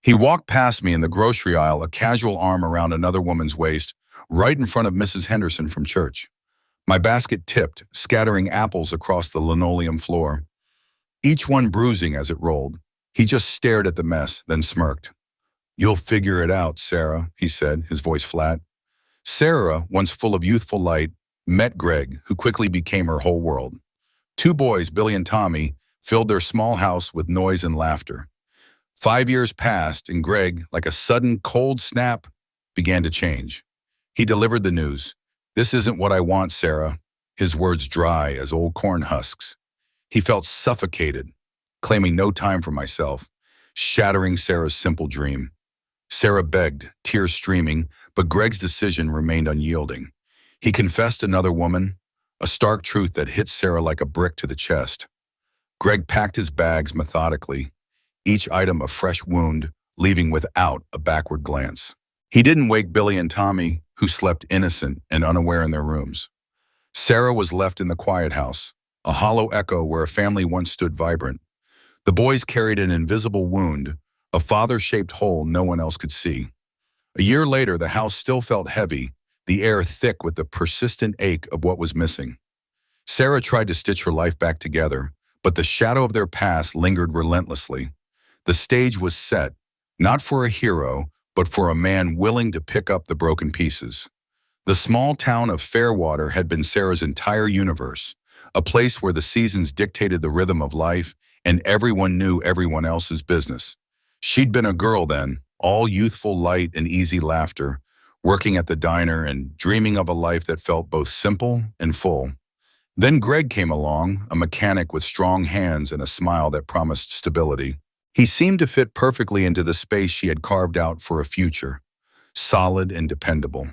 He walked past me in the grocery aisle, a casual arm around another woman's waist, right in front of Mrs. Henderson from church. My basket tipped, scattering apples across the linoleum floor, each one bruising as it rolled. He just stared at the mess, then smirked. "You'll figure it out, Sarah," he said, his voice flat. Sarah, once full of youthful light, met Greg, who quickly became her whole world. Two boys, Billy and Tommy, filled their small house with noise and laughter. 5 years passed, and Greg, like a sudden cold snap, began to change. He delivered the news. "This isn't what I want, Sarah," his words dry as old corn husks. He felt suffocated, claiming no time for myself, shattering Sarah's simple dream. Sarah begged, tears streaming, but Greg's decision remained unyielding. He confessed another woman, a stark truth that hit Sarah like a brick to the chest. Greg packed his bags methodically, each item a fresh wound, leaving without a backward glance. He didn't wake Billy and Tommy, who slept innocent and unaware in their rooms. Sarah was left in the quiet house, a hollow echo where a family once stood vibrant. The boys carried an invisible wound, a father-shaped hole no one else could see. A year later, the house still felt heavy, the air thick with the persistent ache of what was missing. Sarah tried to stitch her life back together, but the shadow of their past lingered relentlessly. The stage was set, not for a hero, but for a man willing to pick up the broken pieces. The small town of Fairwater had been Sarah's entire universe, a place where the seasons dictated the rhythm of life and everyone knew everyone else's business. She'd been a girl then, all youthful light and easy laughter, working at the diner and dreaming of a life that felt both simple and full. Then Greg came along, a mechanic with strong hands and a smile that promised stability. He seemed to fit perfectly into the space she had carved out for a future, solid and dependable.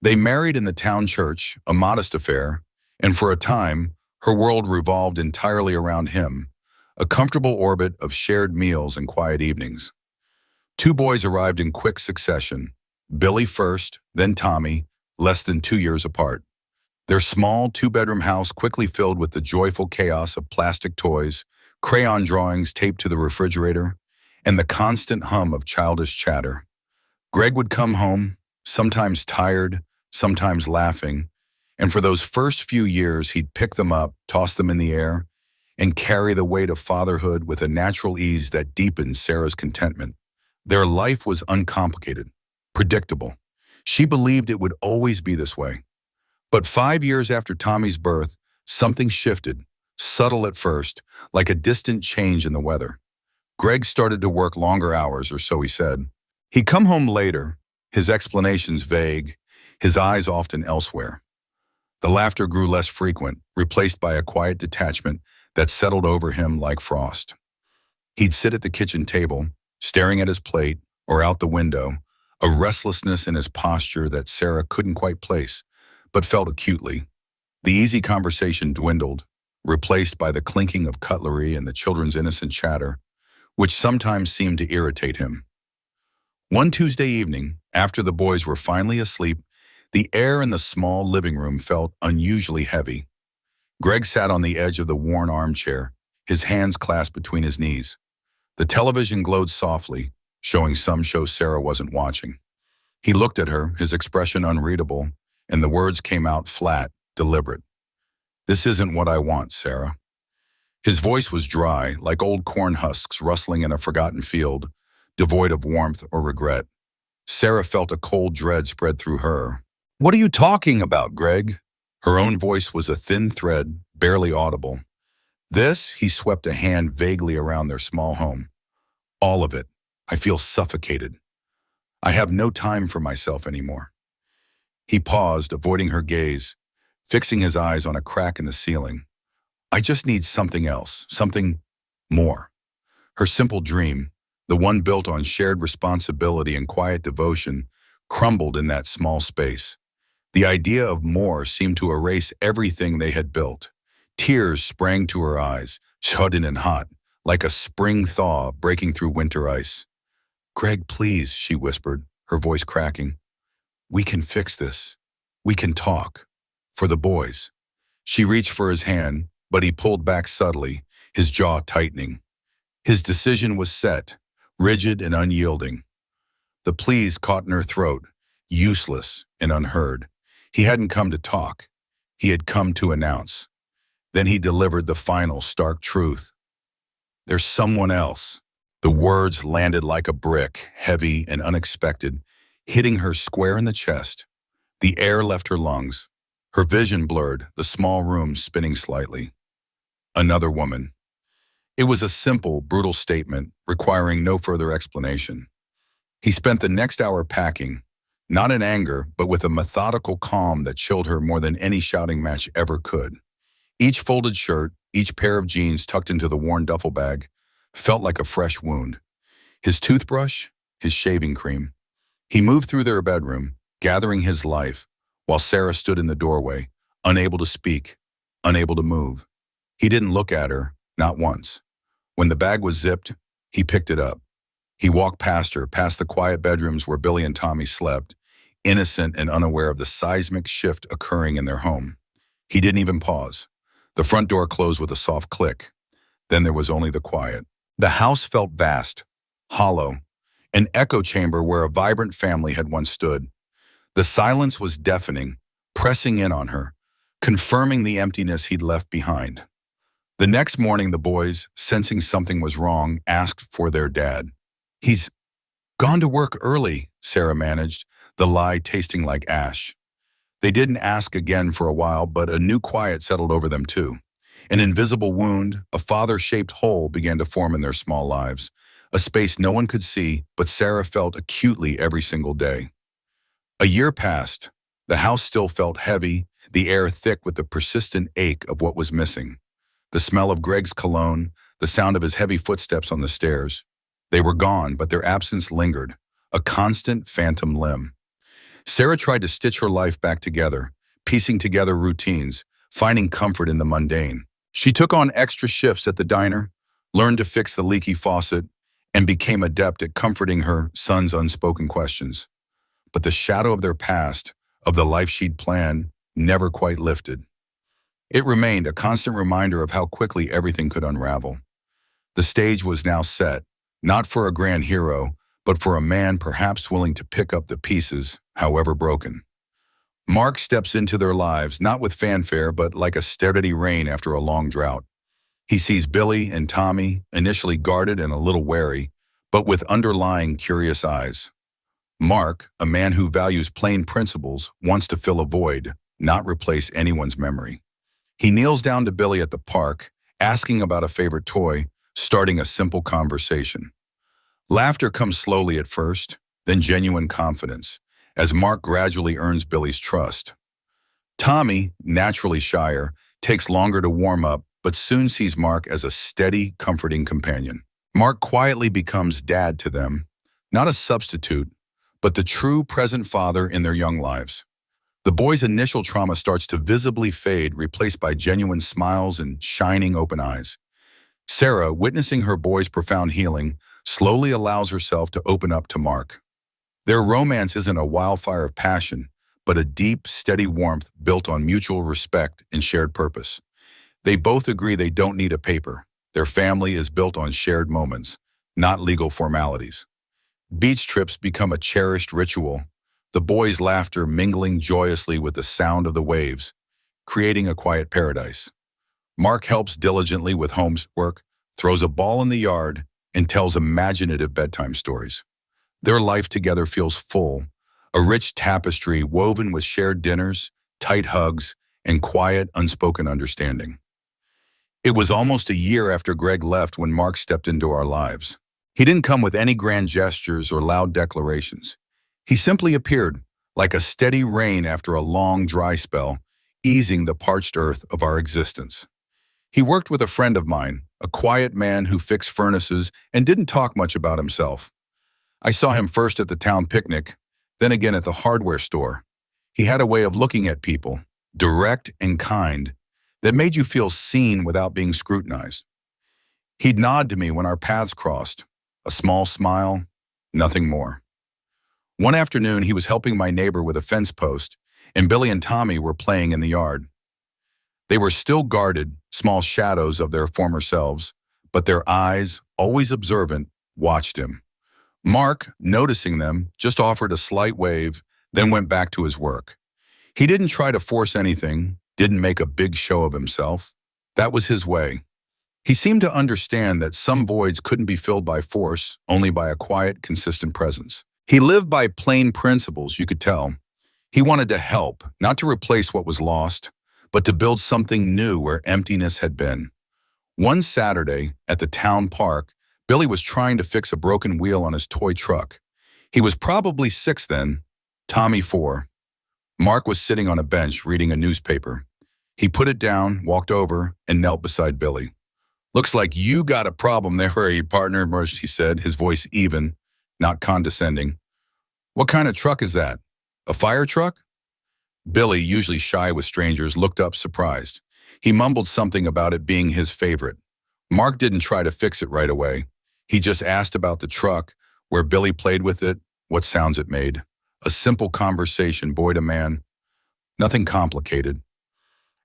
They married in the town church, a modest affair, and for a time, her world revolved entirely around him, a comfortable orbit of shared meals and quiet evenings. Two boys arrived in quick succession, Billy first, then Tommy, less than 2 years apart. Their small two-bedroom house quickly filled with the joyful chaos of plastic toys, crayon drawings taped to the refrigerator, and the constant hum of childish chatter. Greg would come home, sometimes tired, sometimes laughing, and for those first few years he'd pick them up, toss them in the air, and carry the weight of fatherhood with a natural ease that deepened Sarah's contentment. Their life was uncomplicated, predictable. She believed it would always be this way. But 5 years after Tommy's birth, something shifted, subtle at first, like a distant change in the weather. Greg started to work longer hours, or so he said. He'd come home later, his explanations vague, his eyes often elsewhere. The laughter grew less frequent, replaced by a quiet detachment that settled over him like frost. He'd sit at the kitchen table, staring at his plate or out the window, a restlessness in his posture that Sarah couldn't quite place, but felt acutely. The easy conversation dwindled, replaced by the clinking of cutlery and the children's innocent chatter, which sometimes seemed to irritate him. One Tuesday evening, after the boys were finally asleep, the air in the small living room felt unusually heavy. Greg sat on the edge of the worn armchair, his hands clasped between his knees. The television glowed softly, showing some show Sarah wasn't watching. He looked at her, his expression unreadable, and the words came out flat, deliberate. "This isn't what I want, Sarah." His voice was dry, like old corn husks rustling in a forgotten field, devoid of warmth or regret. Sarah felt a cold dread spread through her. "What are you talking about, Greg?" Her own voice was a thin thread, barely audible. "This," he swept a hand vaguely around their small home. "All of it. I feel suffocated. I have no time for myself anymore." He paused, avoiding her gaze, fixing his eyes on a crack in the ceiling. "I just need something else, something more." Her simple dream, the one built on shared responsibility and quiet devotion, crumbled in that small space. The idea of more seemed to erase everything they had built. Tears sprang to her eyes, sudden and hot, like a spring thaw breaking through winter ice. "Greg, please," she whispered, her voice cracking. "We can fix this. We can talk. For the boys." She reached for his hand, but he pulled back subtly, his jaw tightening. His decision was set. rigid and unyielding. The pleas caught in her throat, useless and unheard. He hadn't come to talk. He had come to announce. Then he delivered the final, stark truth. There's someone else. The words landed like a brick, heavy and unexpected, hitting her square in the chest. The air left her lungs. Her vision blurred, the small room spinning slightly. Another woman. It was a simple, brutal statement, requiring no further explanation. He spent the next hour packing, not in anger, but with a methodical calm that chilled her more than any shouting match ever could. Each folded shirt, each pair of jeans tucked into the worn duffel bag, felt like a fresh wound. His toothbrush, his shaving cream. He moved through their bedroom, gathering his life, while Sarah stood in the doorway, unable to speak, unable to move. He didn't look at her, not once. When the bag was zipped, he picked it up. He walked past her, past the quiet bedrooms where Billy and Tommy slept, innocent and unaware of the seismic shift occurring in their home. He didn't even pause. The front door closed with a soft click. Then there was only the quiet. The house felt vast, hollow, an echo chamber where a vibrant family had once stood. The silence was deafening, pressing in on her, confirming the emptiness he'd left behind. The next morning, the boys, sensing something was wrong, asked for their dad. "He's gone to work early," Sarah managed, the lie tasting like ash. They didn't ask again for a while, but a new quiet settled over them too. An invisible wound, a father-shaped hole began to form in their small lives, a space no one could see, but Sarah felt acutely every single day. A year passed. The house still felt heavy, the air thick with the persistent ache of what was missing. The smell of Greg's cologne, the sound of his heavy footsteps on the stairs. They were gone, but their absence lingered, a constant phantom limb. Sarah tried to stitch her life back together, piecing together routines, finding comfort in the mundane. She took on extra shifts at the diner, learned to fix the leaky faucet, and became adept at comforting her son's unspoken questions. But the shadow of their past, of the life she'd planned, never quite lifted. It remained a constant reminder of how quickly everything could unravel. The stage was now set, not for a grand hero, but for a man perhaps willing to pick up the pieces, however broken. Mark steps into their lives, not with fanfare, but like a steady rain after a long drought. He sees Billy and Tommy, initially guarded and a little wary, but with underlying curious eyes. Mark, a man who values plain principles, wants to fill a void, not replace anyone's memory. He kneels down to Billy at the park, asking about a favorite toy, starting a simple conversation. Laughter comes slowly at first, then genuine confidence, as Mark gradually earns Billy's trust. Tommy, naturally shyer, takes longer to warm up, but soon sees Mark as a steady, comforting companion. Mark quietly becomes dad to them, not a substitute, but the true present father in their young lives. The boys' initial trauma starts to visibly fade, replaced by genuine smiles and shining open eyes. Sarah, witnessing her boys' profound healing, slowly allows herself to open up to Mark. Their romance isn't a wildfire of passion, but a deep, steady warmth built on mutual respect and shared purpose. They both agree they don't need a paper. Their family is built on shared moments, not legal formalities. Beach trips become a cherished ritual, the boys' laughter mingling joyously with the sound of the waves, creating a quiet paradise. Mark helps diligently with homework, throws a ball in the yard, and tells imaginative bedtime stories. Their life together feels full, a rich tapestry woven with shared dinners, tight hugs, and quiet, unspoken understanding. It was almost a year after Greg left when Mark stepped into our lives. He didn't come with any grand gestures or loud declarations. He simply appeared, like a steady rain after a long, dry spell, easing the parched earth of our existence. He worked with a friend of mine, a quiet man who fixed furnaces and didn't talk much about himself. I saw him first at the town picnic, then again at the hardware store. He had a way of looking at people, direct and kind, that made you feel seen without being scrutinized. He'd nod to me when our paths crossed, a small smile, nothing more. One afternoon, he was helping my neighbor with a fence post, and Billy and Tommy were playing in the yard. They were still guarded, small shadows of their former selves, but their eyes, always observant, watched him. Mark, noticing them, just offered a slight wave, then went back to his work. He didn't try to force anything, didn't make a big show of himself. That was his way. He seemed to understand that some voids couldn't be filled by force, only by a quiet, consistent presence. He lived by plain principles, you could tell. He wanted to help, not to replace what was lost, but to build something new where emptiness had been. One Saturday, at the town park, Billy was trying to fix a broken wheel on his toy truck. He was probably 6 then, Tommy 4. Mark was sitting on a bench reading a newspaper. He put it down, walked over, and knelt beside Billy. "Looks like you got a problem there, partner," he said, his voice even, not condescending. "What kind of truck is that? A fire truck?" Billy, usually shy with strangers, looked up surprised. He mumbled something about it being his favorite. Mark didn't try to fix it right away. He just asked about the truck, where Billy played with it, what sounds it made. A simple conversation, boy to man. Nothing complicated.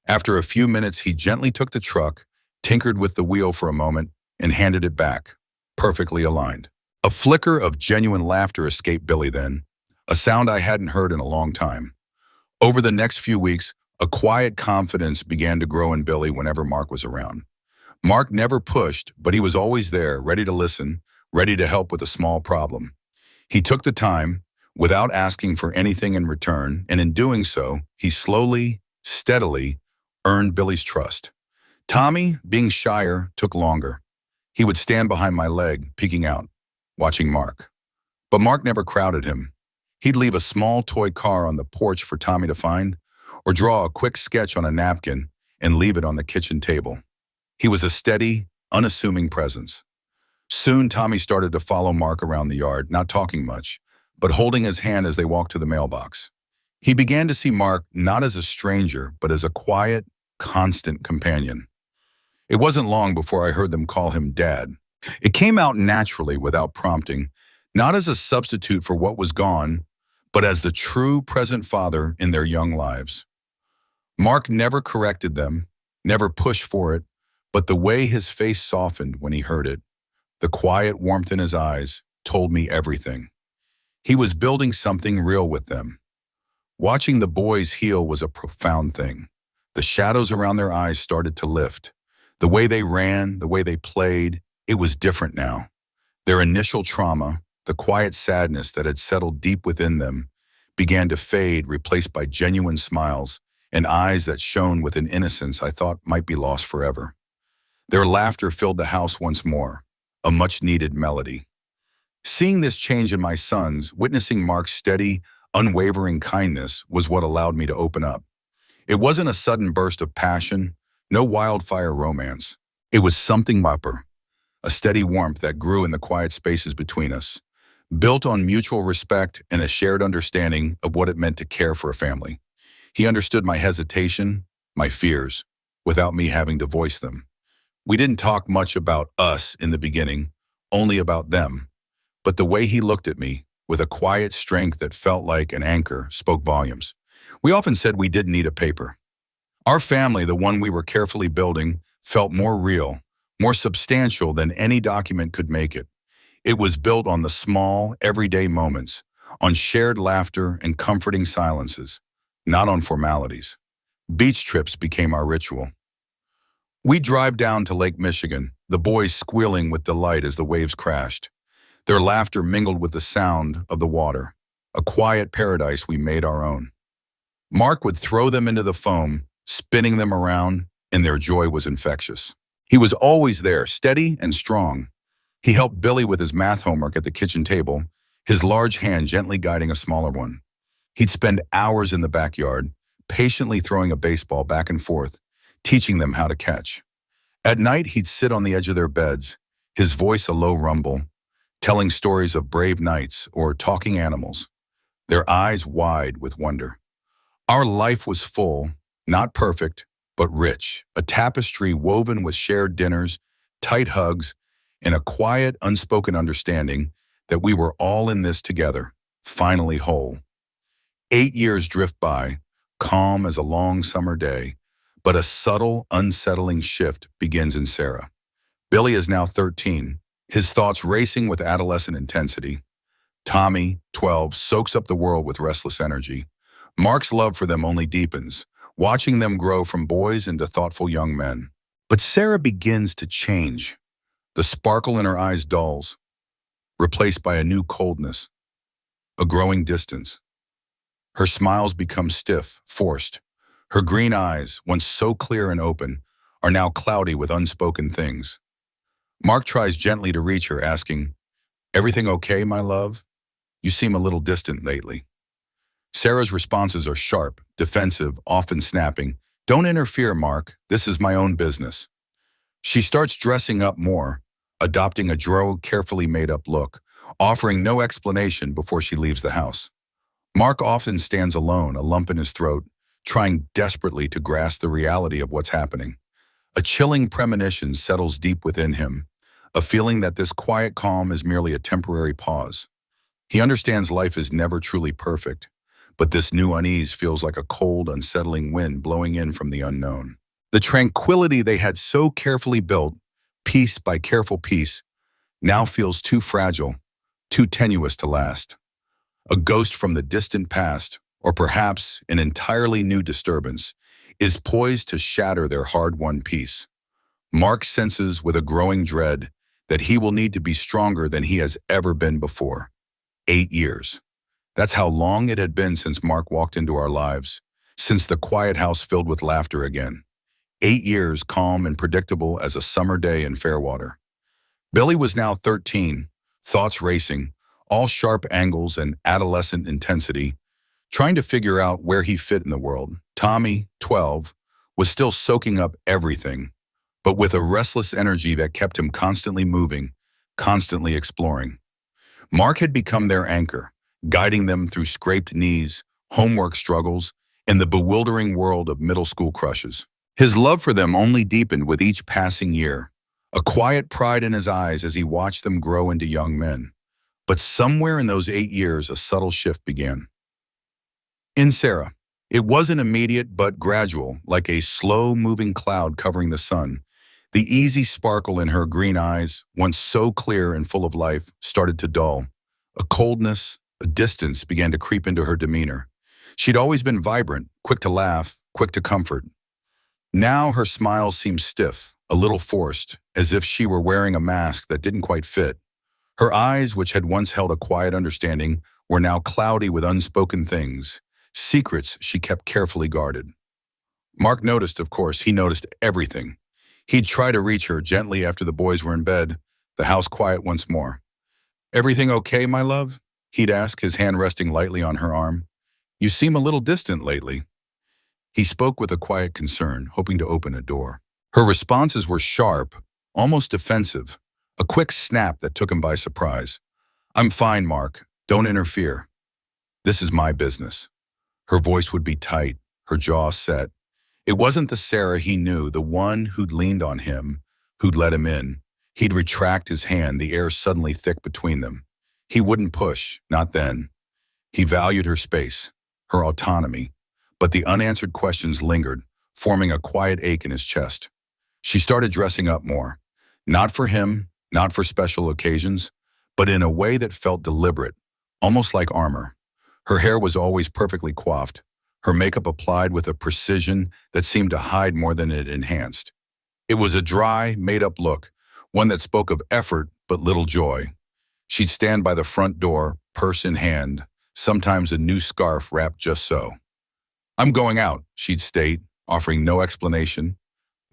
After a few minutes, he gently took the truck, tinkered with the wheel for a moment, and handed it back, perfectly aligned. A flicker of genuine laughter escaped Billy then, a sound I hadn't heard in a long time. Over the next few weeks, a quiet confidence began to grow in Billy whenever Mark was around. Mark never pushed, but he was always there, ready to listen, ready to help with a small problem. He took the time, without asking for anything in return, and in doing so, he slowly, steadily earned Billy's trust. Tommy, being shyer, took longer. He would stand behind my leg, peeking out, watching Mark. But Mark never crowded him. He'd leave a small toy car on the porch for Tommy to find, or draw a quick sketch on a napkin and leave it on the kitchen table. He was a steady, unassuming presence. Soon, Tommy started to follow Mark around the yard, not talking much, but holding his hand as they walked to the mailbox. He began to see Mark not as a stranger, but as a quiet, constant companion. It wasn't long before I heard them call him Dad. It came out naturally without prompting, not as a substitute for what was gone, but as the true present father in their young lives. Mark never corrected them, never pushed for it, but the way his face softened when he heard it, the quiet warmth in his eyes, told me everything. He was building something real with them. Watching the boys heal was a profound thing. The shadows around their eyes started to lift. The way they ran, the way they played, it was different now. Their initial trauma, the quiet sadness that had settled deep within them, began to fade, replaced by genuine smiles and eyes that shone with an innocence I thought might be lost forever. Their laughter filled the house once more, a much-needed melody. Seeing this change in my sons, witnessing Mark's steady, unwavering kindness was what allowed me to open up. It wasn't a sudden burst of passion, no wildfire romance. It was something deeper, a steady warmth that grew in the quiet spaces between us, built on mutual respect and a shared understanding of what it meant to care for a family. He understood my hesitation, my fears, without me having to voice them. We didn't talk much about us in the beginning, only about them. But the way he looked at me, with a quiet strength that felt like an anchor, spoke volumes. We often said we didn't need a paper. Our family, the one we were carefully building, felt more real, more substantial than any document could make it. It was built on the small, everyday moments, on shared laughter and comforting silences, not on formalities. Beach trips became our ritual. We'd drive down to Lake Michigan, the boys squealing with delight as the waves crashed. Their laughter mingled with the sound of the water, a quiet paradise we made our own. Mark would throw them into the foam, spinning them around, and their joy was infectious. He was always there, steady and strong. He helped Billy with his math homework at the kitchen table, his large hand gently guiding a smaller one. He'd spend hours in the backyard, patiently throwing a baseball back and forth, teaching them how to catch. At night, he'd sit on the edge of their beds, his voice a low rumble, telling stories of brave knights or talking animals, their eyes wide with wonder. Our life was full, not perfect, but rich, a tapestry woven with shared dinners, tight hugs, and a quiet, unspoken understanding that we were all in this together, finally whole. 8 years drift by, calm as a long summer day, but a subtle, unsettling shift begins in Sarah. Billy is now 13, his thoughts racing with adolescent intensity. Tommy, 12, soaks up the world with restless energy. Mark's love for them only deepens, watching them grow from boys into thoughtful young men. But Sarah begins to change. The sparkle in her eyes dulls, replaced by a new coldness, a growing distance. Her smiles become stiff, forced. Her green eyes, once so clear and open, are now cloudy with unspoken things. Mark tries gently to reach her, asking, "Everything okay, my love? You seem a little distant lately." Sarah's responses are sharp, defensive, often snapping. "Don't interfere, Mark. This is my own business." She starts dressing up more, adopting a carefully made-up look, offering no explanation before she leaves the house. Mark often stands alone, a lump in his throat, trying desperately to grasp the reality of what's happening. A chilling premonition settles deep within him, a feeling that this quiet calm is merely a temporary pause. He understands life is never truly perfect, but this new unease feels like a cold, unsettling wind blowing in from the unknown. The tranquility they had so carefully built, piece by careful piece, now feels too fragile, too tenuous to last. A ghost from the distant past, or perhaps an entirely new disturbance, is poised to shatter their hard-won peace. Mark senses with a growing dread that he will need to be stronger than he has ever been before. 8 years. That's how long it had been since Mark walked into our lives, since the quiet house filled with laughter again. 8 years calm and predictable as a summer day in Fairwater. Billy was now 13, thoughts racing, all sharp angles and adolescent intensity, trying to figure out where he fit in the world. Tommy, 12, was still soaking up everything, but with a restless energy that kept him constantly moving, constantly exploring. Mark had become their anchor, guiding them through scraped knees, homework struggles, and the bewildering world of middle school crushes. His love for them only deepened with each passing year, a quiet pride in his eyes as he watched them grow into young men. But somewhere in those 8 years, a subtle shift began. In Sarah, it wasn't immediate but gradual, like a slow-moving cloud covering the sun. The easy sparkle in her green eyes, once so clear and full of life, started to dull. A coldness, a distance began to creep into her demeanor. She'd always been vibrant, quick to laugh, quick to comfort. Now her smile seemed stiff, a little forced, as if she were wearing a mask that didn't quite fit. Her eyes, which had once held a quiet understanding, were now cloudy with unspoken things, secrets she kept carefully guarded. Mark noticed, of course, he noticed everything. He'd try to reach her gently after the boys were in bed, the house quiet once more. "Everything okay, my love?" he'd ask, his hand resting lightly on her arm. "You seem a little distant lately." He spoke with a quiet concern, hoping to open a door. Her responses were sharp, almost defensive, a quick snap that took him by surprise. "I'm fine, Mark. Don't interfere. This is my business." Her voice would be tight, her jaw set. It wasn't the Sarah he knew, the one who'd leaned on him, who'd let him in. He'd retract his hand, the air suddenly thick between them. He wouldn't push, not then. He valued her space, her autonomy, but the unanswered questions lingered, forming a quiet ache in his chest. She started dressing up more. Not for him, not for special occasions, but in a way that felt deliberate, almost like armor. Her hair was always perfectly coiffed, her makeup applied with a precision that seemed to hide more than it enhanced. It was a dry, made-up look, one that spoke of effort but little joy. She'd stand by the front door, purse in hand, sometimes a new scarf wrapped just so. "I'm going out," she'd state, offering no explanation,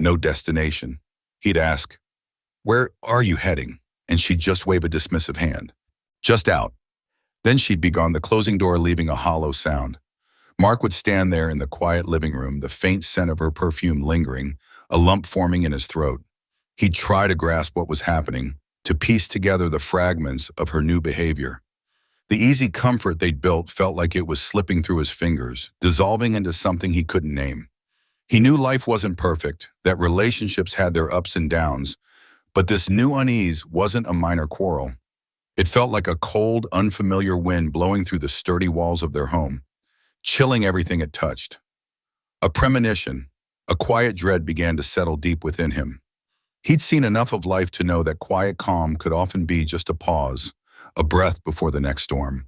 no destination. He'd ask, "Where are you heading?" And she'd just wave a dismissive hand. "Just out." Then she'd be gone, the closing door leaving a hollow sound. Mark would stand there in the quiet living room, the faint scent of her perfume lingering, a lump forming in his throat. He'd try to grasp what was happening, to piece together the fragments of her new behavior. The easy comfort they'd built felt like it was slipping through his fingers, dissolving into something he couldn't name. He knew life wasn't perfect, that relationships had their ups and downs, but this new unease wasn't a minor quarrel. It felt like a cold, unfamiliar wind blowing through the sturdy walls of their home, chilling everything it touched. A premonition, a quiet dread began to settle deep within him. He'd seen enough of life to know that quiet calm could often be just a pause, a breath before the next storm.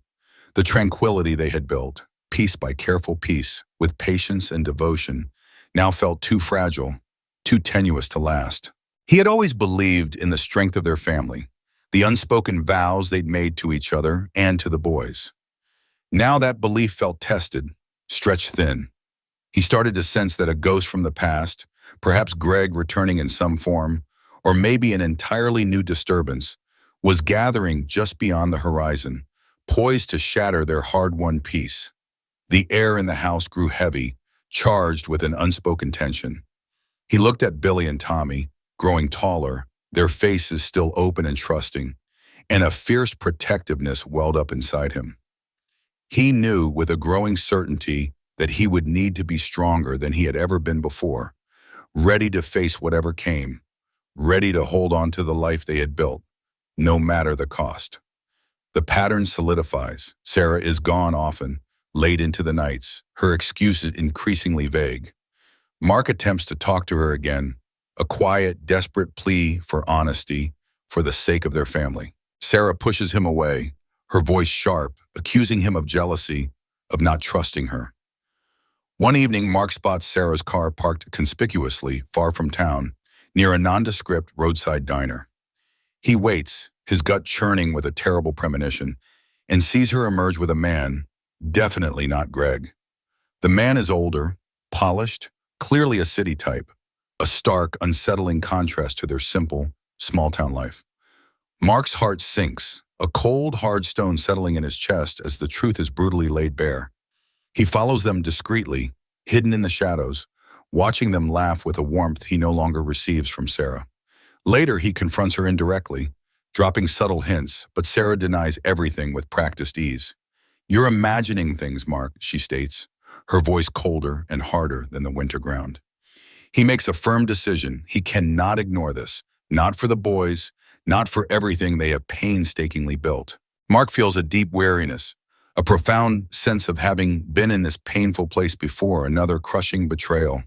The tranquility they had built, piece by careful piece, with patience and devotion, now felt too fragile, too tenuous to last. He had always believed in the strength of their family, the unspoken vows they'd made to each other and to the boys. Now that belief felt tested, stretched thin. He started to sense that a ghost from the past, perhaps Greg returning in some form, or maybe an entirely new disturbance, was gathering just beyond the horizon, poised to shatter their hard-won peace. The air in the house grew heavy, charged with an unspoken tension. He looked at Billy and Tommy, growing taller, their faces still open and trusting, and a fierce protectiveness welled up inside him. He knew with a growing certainty that he would need to be stronger than he had ever been before, ready to face whatever came, ready to hold on to the life they had built, no matter the cost. The pattern solidifies. Sarah is gone often, late into the nights, her excuses increasingly vague. Mark attempts to talk to her again, a quiet, desperate plea for honesty, for the sake of their family. Sarah pushes him away, her voice sharp, accusing him of jealousy, of not trusting her. One evening, Mark spots Sarah's car parked conspicuously, far from town, near a nondescript roadside diner. He waits, his gut churning with a terrible premonition, and sees her emerge with a man, definitely not Greg. The man is older, polished, clearly a city type, a stark, unsettling contrast to their simple, small-town life. Mark's heart sinks, a cold, hard stone settling in his chest as the truth is brutally laid bare. He follows them discreetly, hidden in the shadows, watching them laugh with a warmth he no longer receives from Sarah. Later, he confronts her indirectly, dropping subtle hints, but Sarah denies everything with practiced ease. "You're imagining things, Mark," she states, her voice colder and harder than the winter ground. He makes a firm decision. He cannot ignore this, not for the boys, not for everything they have painstakingly built. Mark feels a deep weariness, a profound sense of having been in this painful place before, another crushing betrayal.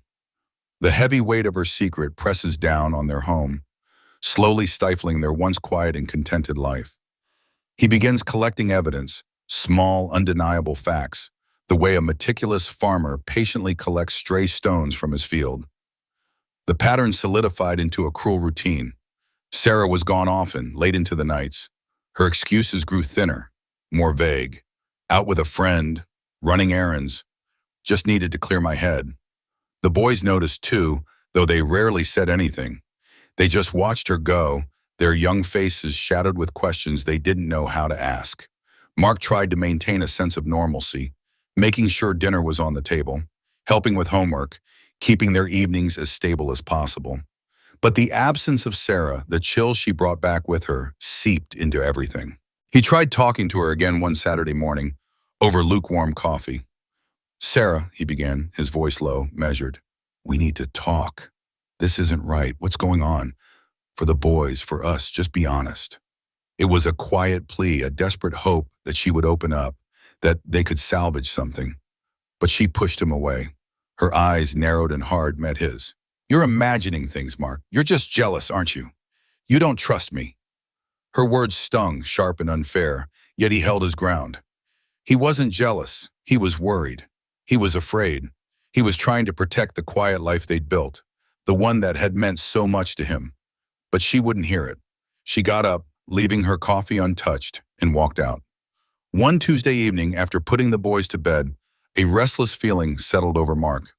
The heavy weight of her secret presses down on their home, slowly stifling their once quiet and contented life. He begins collecting evidence, small, undeniable facts, the way a meticulous farmer patiently collects stray stones from his field. The pattern solidified into a cruel routine. Sarah was gone often, late into the nights. Her excuses grew thinner, more vague. Out with a friend, running errands, just needed to clear my head. The boys noticed too, though they rarely said anything. They just watched her go, their young faces shadowed with questions they didn't know how to ask. Mark tried to maintain a sense of normalcy, making sure dinner was on the table, helping with homework, keeping their evenings as stable as possible. But the absence of Sarah, the chill she brought back with her, seeped into everything. He tried talking to her again one Saturday morning, over lukewarm coffee. "Sarah," he began, his voice low, measured. "We need to talk. This isn't right. What's going on? For the boys, for us, just be honest." It was a quiet plea, a desperate hope that she would open up, that they could salvage something. But she pushed him away. Her eyes, narrowed and hard, met his. "You're imagining things, Mark. You're just jealous, aren't you? You don't trust me." Her words stung, sharp and unfair, yet he held his ground. He wasn't jealous. He was worried. He was afraid. He was trying to protect the quiet life they'd built, the one that had meant so much to him. But she wouldn't hear it. She got up, leaving her coffee untouched, and walked out. One Tuesday evening, after putting the boys to bed, a restless feeling settled over Mark.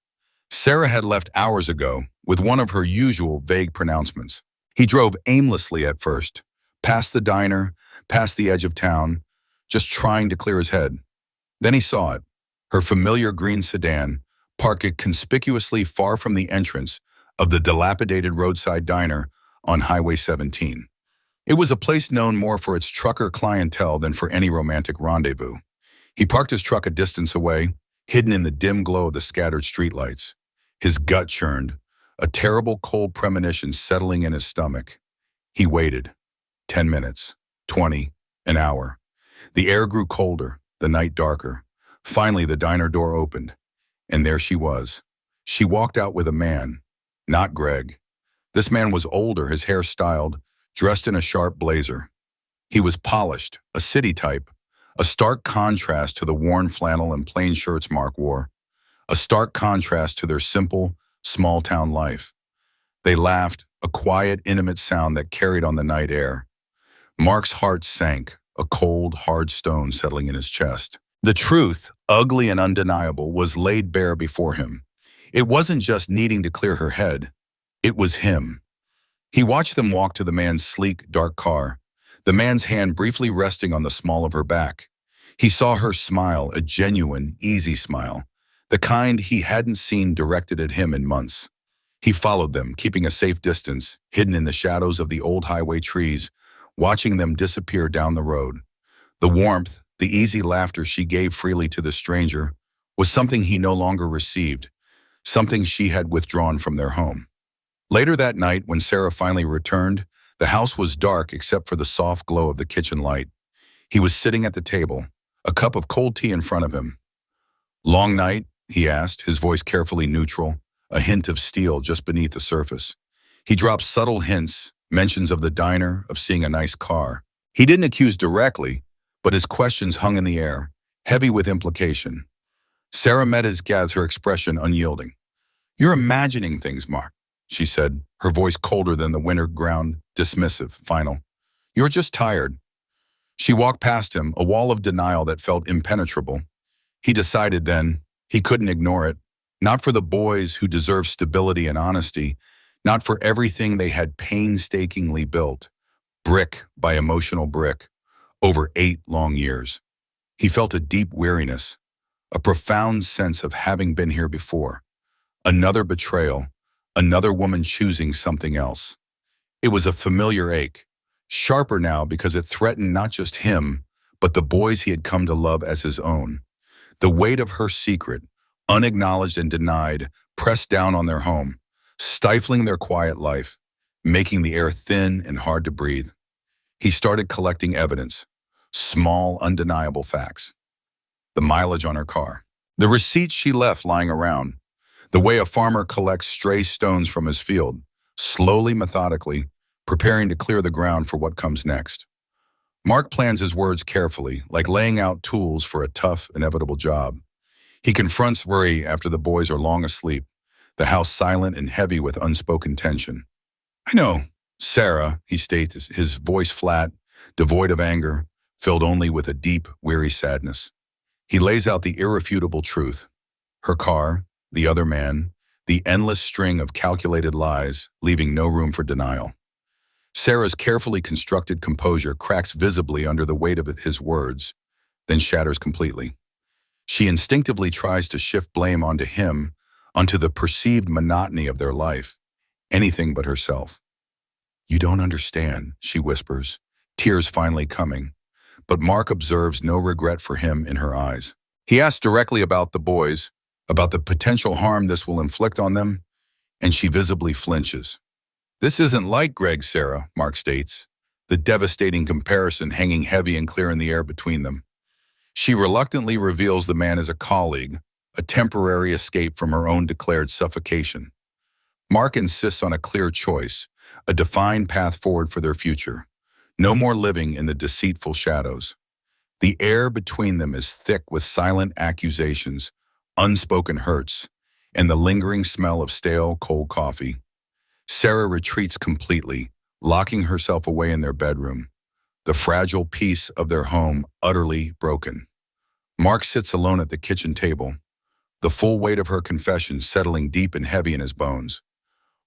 Sarah had left hours ago, with one of her usual vague pronouncements. He drove aimlessly at first, past the diner, past the edge of town, just trying to clear his head. Then he saw it, her familiar green sedan, parked conspicuously far from the entrance of the dilapidated roadside diner on Highway 17. It was a place known more for its trucker clientele than for any romantic rendezvous. He parked his truck a distance away, hidden in the dim glow of the scattered streetlights. His gut churned, a terrible cold premonition settling in his stomach. He waited. 10 minutes, 20, an hour. The air grew colder, the night darker. Finally, the diner door opened, and there she was. She walked out with a man, not Greg. This man was older, his hair styled, dressed in a sharp blazer. He was polished, a city type, a stark contrast to the worn flannel and plain shirts Mark wore, a stark contrast to their simple, small-town life. They laughed, a quiet, intimate sound that carried on the night air. Mark's heart sank, a cold, hard stone settling in his chest. The truth, ugly and undeniable, was laid bare before him. It wasn't just needing to clear her head. It was him. He watched them walk to the man's sleek, dark car, the man's hand briefly resting on the small of her back. He saw her smile, a genuine, easy smile, the kind he hadn't seen directed at him in months. He followed them, keeping a safe distance, hidden in the shadows of the old highway trees, watching them disappear down the road. The warmth, the easy laughter she gave freely to the stranger, was something he no longer received, something she had withdrawn from their home. Later that night, when Sarah finally returned, the house was dark except for the soft glow of the kitchen light. He was sitting at the table, a cup of cold tea in front of him. "Long night?" he asked, his voice carefully neutral, a hint of steel just beneath the surface. He dropped subtle hints, mentions of the diner, of seeing a nice car. He didn't accuse directly, but his questions hung in the air, heavy with implication. Sarah met his gaze, her expression unyielding. "You're imagining things, Mark," she said, her voice colder than the winter ground, dismissive, final. "You're just tired." She walked past him, a wall of denial that felt impenetrable. He decided then he couldn't ignore it, not for the boys who deserved stability and honesty, not for everything they had painstakingly built, brick by emotional brick, over 8 long years. He felt a deep weariness, a profound sense of having been here before. Another betrayal, another woman choosing something else. It was a familiar ache, sharper now because it threatened not just him, but the boys he had come to love as his own. The weight of her secret, unacknowledged and denied, pressed down on their home, stifling their quiet life, making the air thin and hard to breathe. He started collecting evidence, small, undeniable facts. The mileage on her car, the receipts she left lying around, the way a farmer collects stray stones from his field, slowly, methodically, preparing to clear the ground for what comes next. Mark plans his words carefully, like laying out tools for a tough, inevitable job. He confronts worry after the boys are long asleep, the house silent and heavy with unspoken tension. "I know, Sarah," he states, his voice flat, devoid of anger, filled only with a deep, weary sadness. He lays out the irrefutable truth. Her car, the other man, the endless string of calculated lies, leaving no room for denial. Sarah's carefully constructed composure cracks visibly under the weight of his words, then shatters completely. She instinctively tries to shift blame onto him, onto the perceived monotony of their life, anything but herself. "You don't understand," she whispers, tears finally coming, but Mark observes no regret for him in her eyes. He asks directly about the boys, about the potential harm this will inflict on them, and she visibly flinches. "This isn't like Greg, Sarah," Mark states, the devastating comparison hanging heavy and clear in the air between them. She reluctantly reveals the man as a colleague, a temporary escape from her own declared suffocation. Mark insists on a clear choice, a defined path forward for their future. No more living in the deceitful shadows. The air between them is thick with silent accusations, unspoken hurts, and the lingering smell of stale, cold coffee. Sarah retreats completely, locking herself away in their bedroom, the fragile peace of their home utterly broken. Mark sits alone at the kitchen table, the full weight of her confession settling deep and heavy in his bones.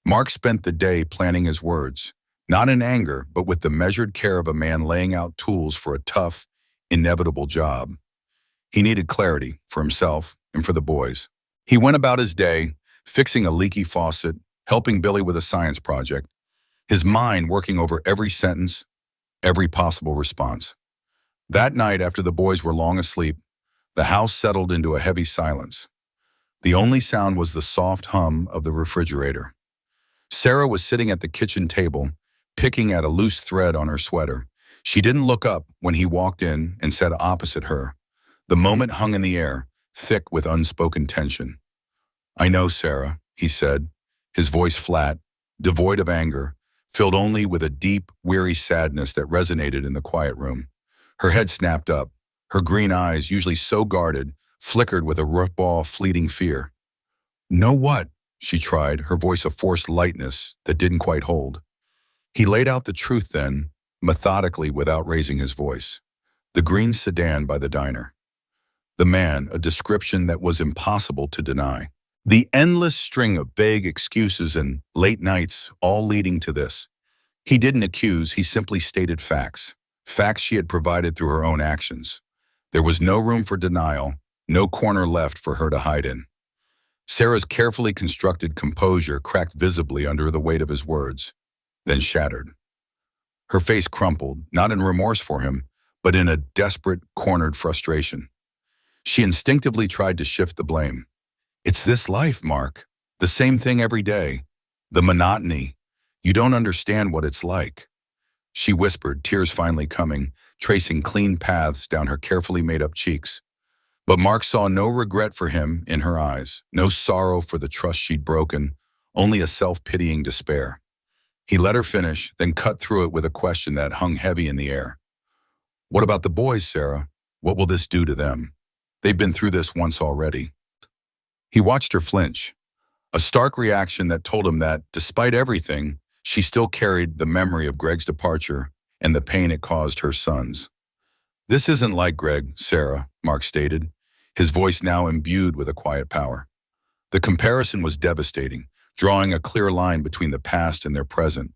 Mark spent the day planning his words, not in anger, but with the measured care of a man laying out tools for a tough, inevitable job. He needed clarity for himself and for the boys. He went about his day, fixing a leaky faucet, helping Billy with a science project, his mind working over every sentence, every possible response. That night, after the boys were long asleep, the house settled into a heavy silence. The only sound was the soft hum of the refrigerator. Sarah was sitting at the kitchen table, picking at a loose thread on her sweater. She didn't look up when he walked in and sat opposite her. The moment hung in the air, thick with unspoken tension. "I know, Sarah," he said, his voice flat, devoid of anger, filled only with a deep, weary sadness that resonated in the quiet room. Her head snapped up. Her green eyes, usually so guarded, flickered with a raw, fleeting fear. "Know what?" she tried, her voice a forced lightness that didn't quite hold. He laid out the truth then, methodically without raising his voice. The green sedan by the diner. The man, a description that was impossible to deny. The endless string of vague excuses and late nights, all leading to this. He didn't accuse, he simply stated facts. Facts she had provided through her own actions. There was no room for denial, no corner left for her to hide in. Sarah's carefully constructed composure cracked visibly under the weight of his words, then shattered. Her face crumpled, not in remorse for him, but in a desperate, cornered frustration. She instinctively tried to shift the blame. "It's this life, Mark. The same thing every day. The monotony. You don't understand what it's like," she whispered, tears finally coming, tracing clean paths down her carefully made-up cheeks. But Mark saw no regret for him in her eyes, no sorrow for the trust she'd broken, only a self-pitying despair. He let her finish, then cut through it with a question that hung heavy in the air. "What about the boys, Sarah? What will this do to them? They've been through this once already." He watched her flinch, a stark reaction that told him that, despite everything, she still carried the memory of Greg's departure and the pain it caused her sons. "This isn't like Greg, Sarah," Mark stated, his voice now imbued with a quiet power. The comparison was devastating, drawing a clear line between the past and their present.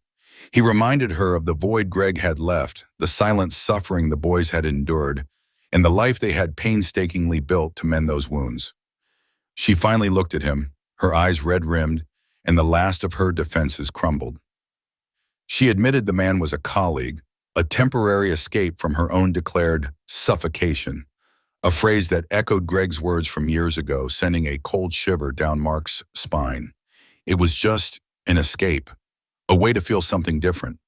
He reminded her of the void Greg had left, the silent suffering the boys had endured, and the life they had painstakingly built to mend those wounds. She finally looked at him, her eyes red-rimmed, and the last of her defenses crumbled. She admitted the man was a colleague, a temporary escape from her own declared suffocation, a phrase that echoed Greg's words from years ago, sending a cold shiver down Mark's spine. It was just an escape, a way to feel something different.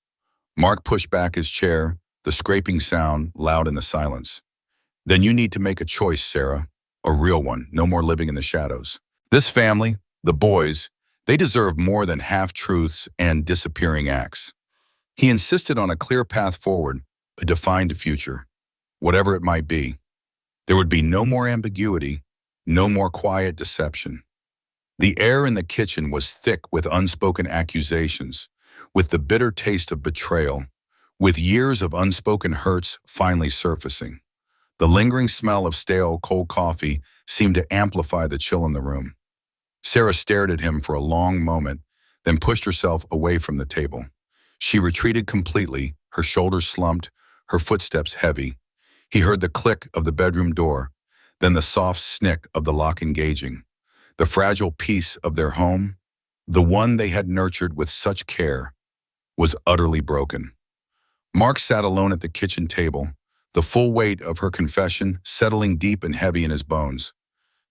Mark pushed back his chair, the scraping sound loud in the silence. "Then you need to make a choice, Sarah. A real one, no more living in the shadows. This family, the boys, they deserve more than half-truths and disappearing acts." He insisted on a clear path forward, a defined future, whatever it might be. There would be no more ambiguity, no more quiet deception. The air in the kitchen was thick with unspoken accusations, with the bitter taste of betrayal, with years of unspoken hurts finally surfacing. The lingering smell of stale, cold coffee seemed to amplify the chill in the room. Sarah stared at him for a long moment, then pushed herself away from the table. She retreated completely, her shoulders slumped, her footsteps heavy. He heard the click of the bedroom door, then the soft snick of the lock engaging. The fragile peace of their home, the one they had nurtured with such care, was utterly broken. Mark sat alone at the kitchen table, the full weight of her confession settling deep and heavy in his bones.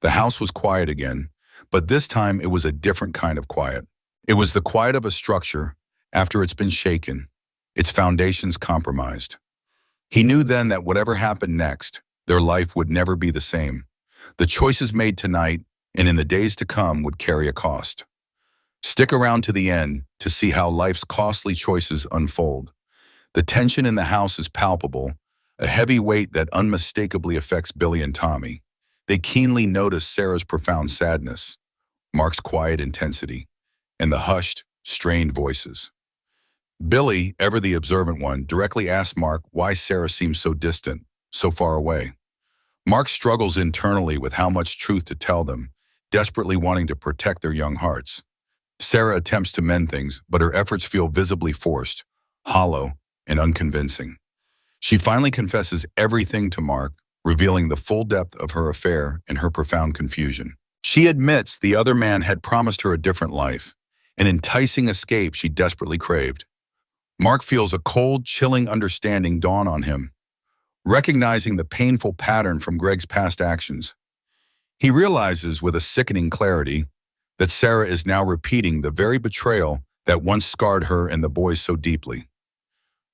The house was quiet again, but this time it was a different kind of quiet. It was the quiet of a structure after it's been shaken, its foundations compromised. He knew then that whatever happened next, their life would never be the same. The choices made tonight and in the days to come would carry a cost. Stick around to the end to see how life's costly choices unfold. The tension in the house is palpable, a heavy weight that unmistakably affects Billy and Tommy. They keenly notice Sarah's profound sadness, Mark's quiet intensity, and the hushed, strained voices. Billy, ever the observant one, directly asked Mark why Sarah seemed so distant, so far away. Mark struggles internally with how much truth to tell them, desperately wanting to protect their young hearts. Sarah attempts to mend things, but her efforts feel visibly forced, hollow, and unconvincing. She finally confesses everything to Mark, revealing the full depth of her affair and her profound confusion. She admits the other man had promised her a different life, an enticing escape she desperately craved. Mark feels a cold, chilling understanding dawn on him, recognizing the painful pattern from Greg's past actions. He realizes with a sickening clarity that Sarah is now repeating the very betrayal that once scarred her and the boys so deeply.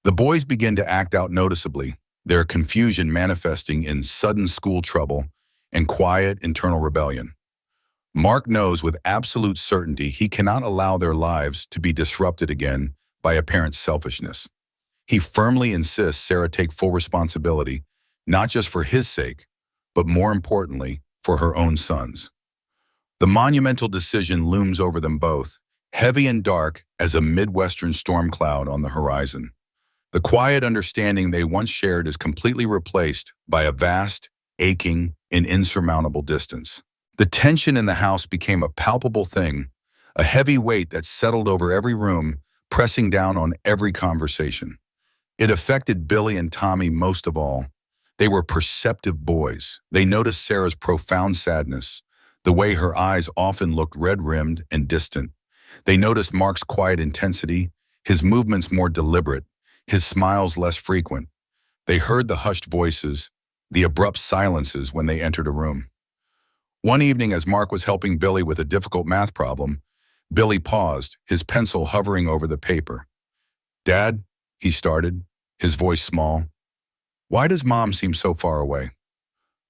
The boys begin to act out noticeably, their confusion manifesting in sudden school trouble and quiet internal rebellion. Mark knows with absolute certainty he cannot allow their lives to be disrupted again by a parent's selfishness. He firmly insists Sarah take full responsibility, not just for his sake, but more importantly, for her own sons. The monumental decision looms over them both, heavy and dark as a Midwestern storm cloud on the horizon. The quiet understanding they once shared is completely replaced by a vast, aching, and insurmountable distance. The tension in the house became a palpable thing, a heavy weight that settled over every room, pressing down on every conversation. It affected Billy and Tommy most of all. They were perceptive boys. They noticed Sarah's profound sadness, the way her eyes often looked red-rimmed and distant. They noticed Mark's quiet intensity, his movements more deliberate, his smiles less frequent. They heard the hushed voices, the abrupt silences when they entered a room. One evening, as Mark was helping Billy with a difficult math problem, Billy paused, his pencil hovering over the paper. "Dad," he started, his voice small, "why does Mom seem so far away?"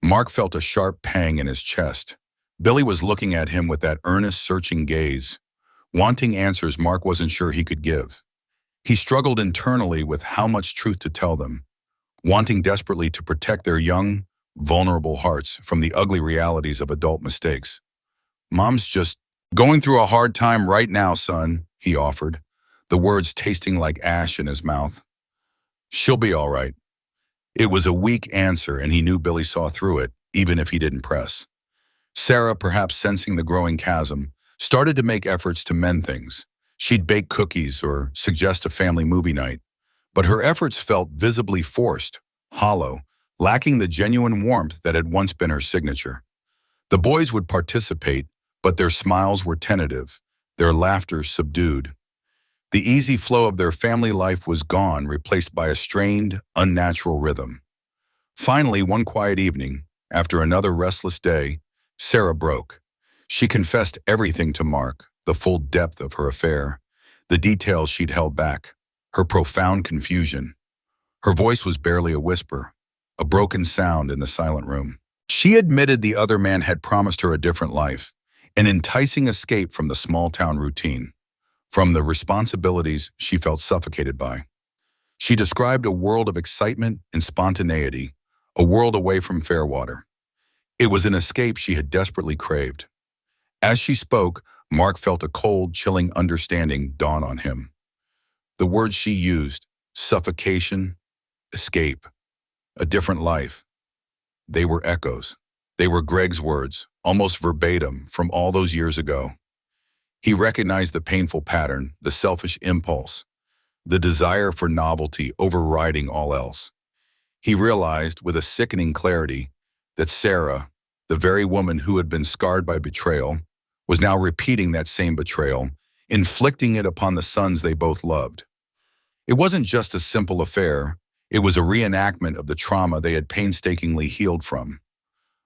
Mark felt a sharp pang in his chest. Billy was looking at him with that earnest, searching gaze, wanting answers Mark wasn't sure he could give. He struggled internally with how much truth to tell them, wanting desperately to protect their young, vulnerable hearts from the ugly realities of adult mistakes. "Mom's just going through a hard time right now, son," he offered, the words tasting like ash in his mouth. "She'll be all right." It was a weak answer, and he knew Billy saw through it, even if he didn't press. Sarah, perhaps sensing the growing chasm, started to make efforts to mend things. She'd bake cookies or suggest a family movie night, but her efforts felt visibly forced, hollow, lacking the genuine warmth that had once been her signature. The boys would participate, but their smiles were tentative, their laughter subdued. The easy flow of their family life was gone, replaced by a strained, unnatural rhythm. Finally, one quiet evening, after another restless day, Sarah broke. She confessed everything to Mark, the full depth of her affair, the details she'd held back, her profound confusion. Her voice was barely a whisper, a broken sound in the silent room. She admitted the other man had promised her a different life, an enticing escape from the small-town routine, from the responsibilities she felt suffocated by. She described a world of excitement and spontaneity, a world away from Fairwater. It was an escape she had desperately craved. As she spoke, Mark felt a cold, chilling understanding dawn on him. The words she used, suffocation, escape, a different life, they were echoes. They were Greg's words, almost verbatim, from all those years ago. He recognized the painful pattern, the selfish impulse, the desire for novelty overriding all else. He realized, with a sickening clarity, that Sarah, the very woman who had been scarred by betrayal, was now repeating that same betrayal, inflicting it upon the sons they both loved. It wasn't just a simple affair, it was a reenactment of the trauma they had painstakingly healed from.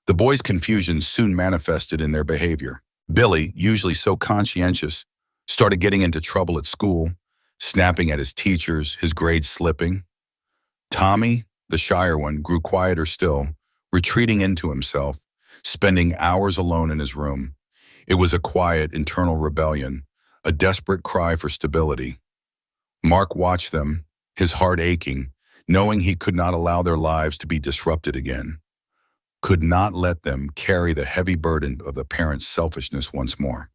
The boys' confusion soon manifested in their behavior. Billy, usually so conscientious, started getting into trouble at school, snapping at his teachers, his grades slipping. Tommy, the shyer one, grew quieter still, retreating into himself, spending hours alone in his room. It was a quiet, internal rebellion, a desperate cry for stability. Mark watched them, his heart aching, knowing he could not allow their lives to be disrupted again, could not let them carry the heavy burden of the parents' selfishness once more.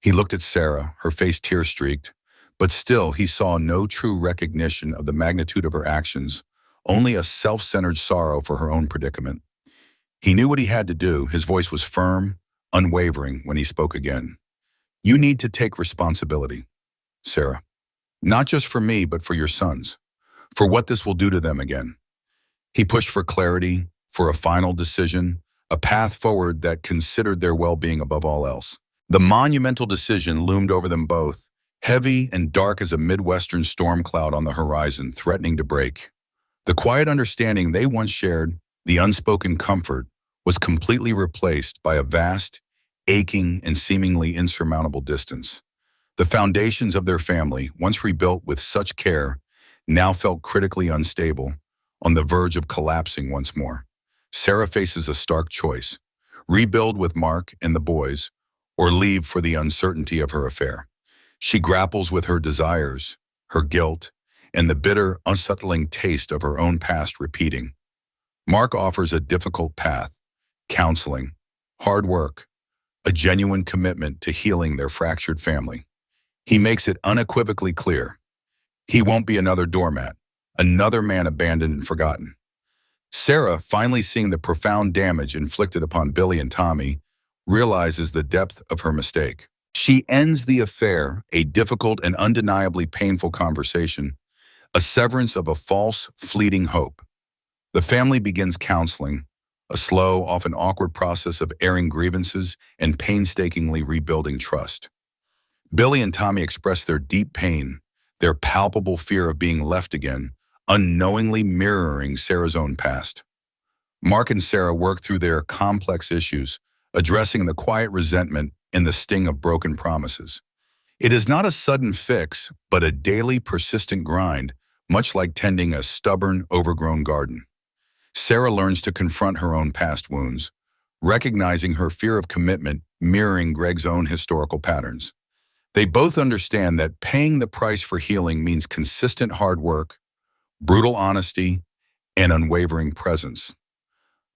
He looked at Sarah, her face tear-streaked, but still he saw no true recognition of the magnitude of her actions, only a self-centered sorrow for her own predicament. He knew what he had to do. His voice was firm, unwavering when he spoke again. "You need to take responsibility, Sarah. Not just for me, but for your sons, for what this will do to them again." He pushed for clarity, for a final decision, a path forward that considered their well-being above all else. The monumental decision loomed over them both, heavy and dark as a Midwestern storm cloud on the horizon, threatening to break. The quiet understanding they once shared, the unspoken comfort, was completely replaced by a vast, aching, and seemingly insurmountable distance. The foundations of their family, once rebuilt with such care, now felt critically unstable, on the verge of collapsing once more. Sarah faces a stark choice: rebuild with Mark and the boys, or leave for the uncertainty of her affair. She grapples with her desires, her guilt, and the bitter, unsettling taste of her own past repeating. Mark offers a difficult path: counseling, hard work, a genuine commitment to healing their fractured family. He makes it unequivocally clear he won't be another doormat, another man abandoned and forgotten. Sarah, finally seeing the profound damage inflicted upon Billy and Tommy, realizes the depth of her mistake. She ends the affair, a difficult and undeniably painful conversation, a severance of a false, fleeting hope. The family begins counseling, a slow, often awkward process of airing grievances and painstakingly rebuilding trust. Billy and Tommy express their deep pain, their palpable fear of being left again, unknowingly mirroring Sarah's own past. Mark and Sarah work through their complex issues, addressing the quiet resentment and the sting of broken promises. It is not a sudden fix, but a daily, persistent grind, much like tending a stubborn, overgrown garden. Sarah learns to confront her own past wounds, recognizing her fear of commitment mirroring Greg's own historical patterns. They both understand that paying the price for healing means consistent hard work, brutal honesty, and unwavering presence.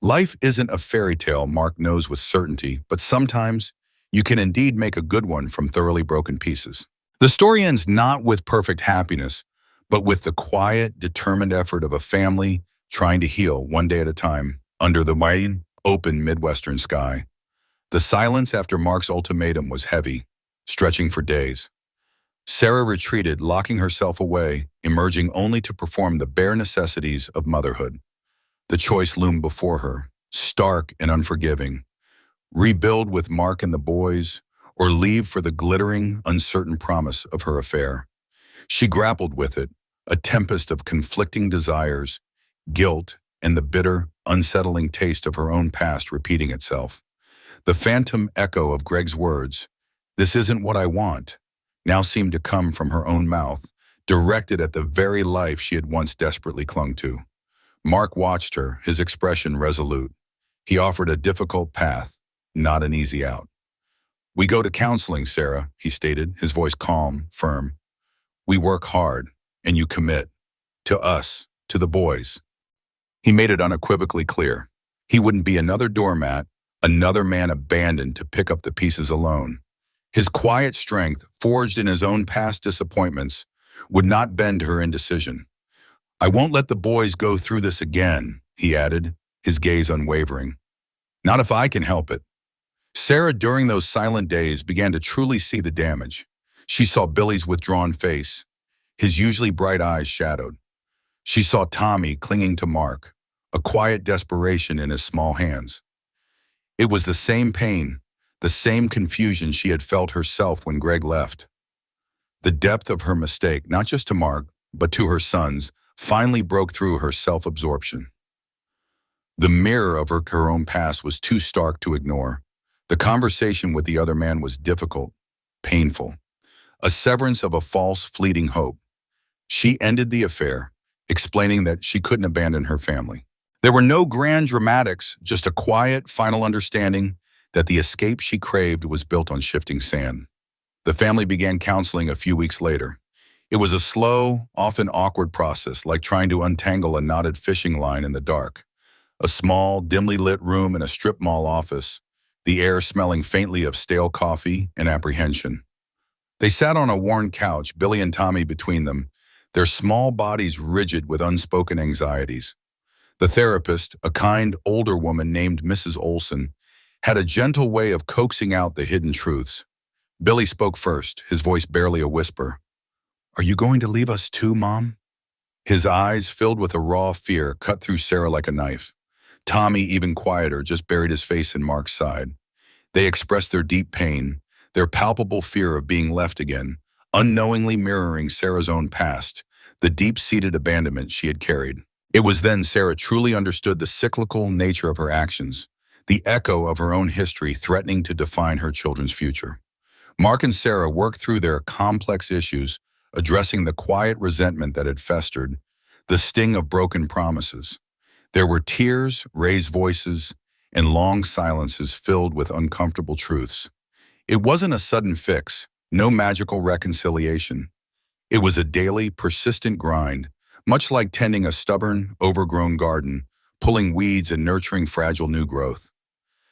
Life isn't a fairy tale, Mark knows with certainty, but sometimes you can indeed make a good one from thoroughly broken pieces. The story ends not with perfect happiness, but with the quiet, determined effort of a family trying to heal one day at a time under the wide, open Midwestern sky. The silence after Mark's ultimatum was heavy, stretching for days. Sarah retreated, locking herself away, emerging only to perform the bare necessities of motherhood. The choice loomed before her, stark and unforgiving: rebuild with Mark and the boys, or leave for the glittering, uncertain promise of her affair. She grappled with it, a tempest of conflicting desires, guilt, and the bitter, unsettling taste of her own past repeating itself. The phantom echo of Greg's words, "This isn't what I want," now seemed to come from her own mouth, directed at the very life she had once desperately clung to. Mark watched her, his expression resolute. He offered a difficult path, not an easy out. "We go to counseling, Sarah," he stated, his voice calm, firm. "We work hard, and you commit. To us, to the boys." He made it unequivocally clear. He wouldn't be another doormat, another man abandoned to pick up the pieces alone. His quiet strength, forged in his own past disappointments, would not bend to her indecision. "I won't let the boys go through this again," he added, his gaze unwavering. "Not if I can help it." Sarah, during those silent days, began to truly see the damage. She saw Billy's withdrawn face, his usually bright eyes shadowed. She saw Tommy clinging to Mark, a quiet desperation in his small hands. It was the same pain, the same confusion she had felt herself when Greg left. The depth of her mistake, not just to Mark, but to her sons, finally broke through her self-absorption. The mirror of her own past was too stark to ignore. The conversation with the other man was difficult, painful, a severance of a false, fleeting hope. She ended the affair, explaining that she couldn't abandon her family. There were no grand dramatics, just a quiet, final understanding that the escape she craved was built on shifting sand. The family began counseling a few weeks later. It was a slow, often awkward process, like trying to untangle a knotted fishing line in the dark. A small, dimly lit room in a strip mall office, the air smelling faintly of stale coffee and apprehension. They sat on a worn couch, Billy and Tommy between them, their small bodies rigid with unspoken anxieties. The therapist, a kind, older woman named Mrs. Olson, had a gentle way of coaxing out the hidden truths. Billy spoke first, his voice barely a whisper. "Are you going to leave us too, Mom?" His eyes, filled with a raw fear, cut through Sarah like a knife. Tommy, even quieter, just buried his face in Mark's side. They expressed their deep pain, their palpable fear of being left again, unknowingly mirroring Sarah's own past, the deep-seated abandonment she had carried. It was then Sarah truly understood the cyclical nature of her actions, the echo of her own history threatening to define her children's future. Mark and Sarah worked through their complex issues, addressing the quiet resentment that had festered, the sting of broken promises. There were tears, raised voices, and long silences filled with uncomfortable truths. It wasn't a sudden fix, no magical reconciliation. It was a daily, persistent grind, much like tending a stubborn, overgrown garden, pulling weeds and nurturing fragile new growth.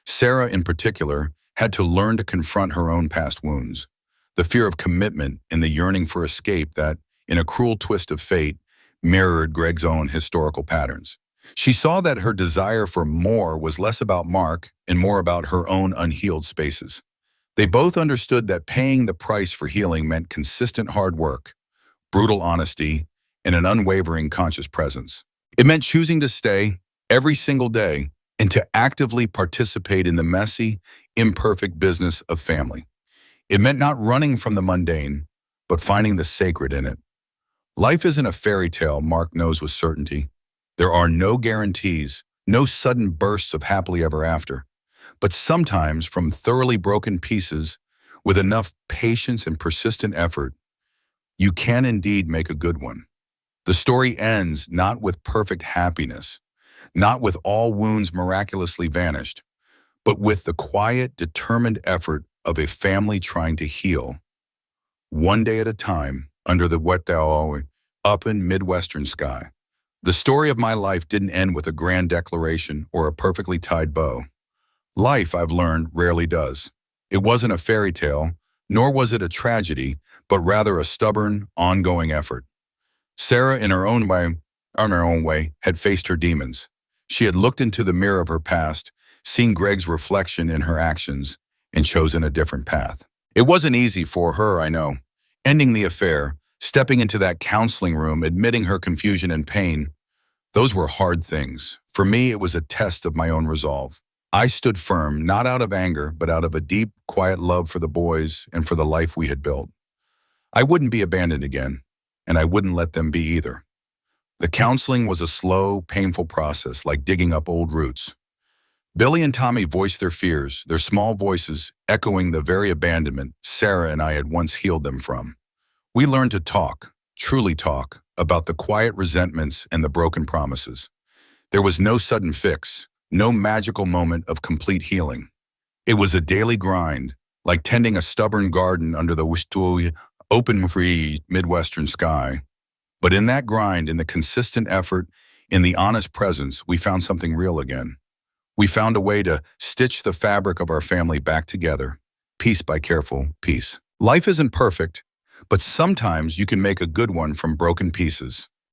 Sarah, in particular, had to learn to confront her own past wounds, the fear of commitment and the yearning for escape that, in a cruel twist of fate, mirrored Greg's own historical patterns. She saw that her desire for more was less about Mark and more about her own unhealed spaces. They both understood that paying the price for healing meant consistent hard work, brutal honesty, and an unwavering conscious presence. It meant choosing to stay every single day and to actively participate in the messy, imperfect business of family. It meant not running from the mundane, but finding the sacred in it. Life isn't a fairy tale, Mark knows with certainty. There are no guarantees, no sudden bursts of happily ever after. But sometimes, from thoroughly broken pieces, with enough patience and persistent effort, you can indeed make a good one. The story ends not with perfect happiness, not with all wounds miraculously vanished, but with the quiet, determined effort of a family trying to heal, one day at a time, under the wet up in Midwestern sky. The story of my life didn't end with a grand declaration or a perfectly tied bow. Life, I've learned, rarely does. It wasn't a fairy tale, nor was it a tragedy, but rather a stubborn, ongoing effort. Sarah, in her own way, had faced her demons. She had looked into the mirror of her past, seen Greg's reflection in her actions, and chosen a different path. It wasn't easy for her, I know. Ending the affair, stepping into that counseling room, admitting her confusion and pain, those were hard things. For me, it was a test of my own resolve. I stood firm, not out of anger, but out of a deep, quiet love for the boys and for the life we had built. I wouldn't be abandoned again, and I wouldn't let them be either. The counseling was a slow, painful process, like digging up old roots. Billy and Tommy voiced their fears, their small voices echoing the very abandonment Sarah and I had once healed them from. We learned to talk, truly talk, about the quiet resentments and the broken promises. There was no sudden fix, no magical moment of complete healing. It was a daily grind, like tending a stubborn garden under the open, free Midwestern sky. But in that grind, in the consistent effort, in the honest presence, we found something real again. We found a way to stitch the fabric of our family back together, piece by careful piece. Life isn't perfect, but sometimes you can make a good one from broken pieces.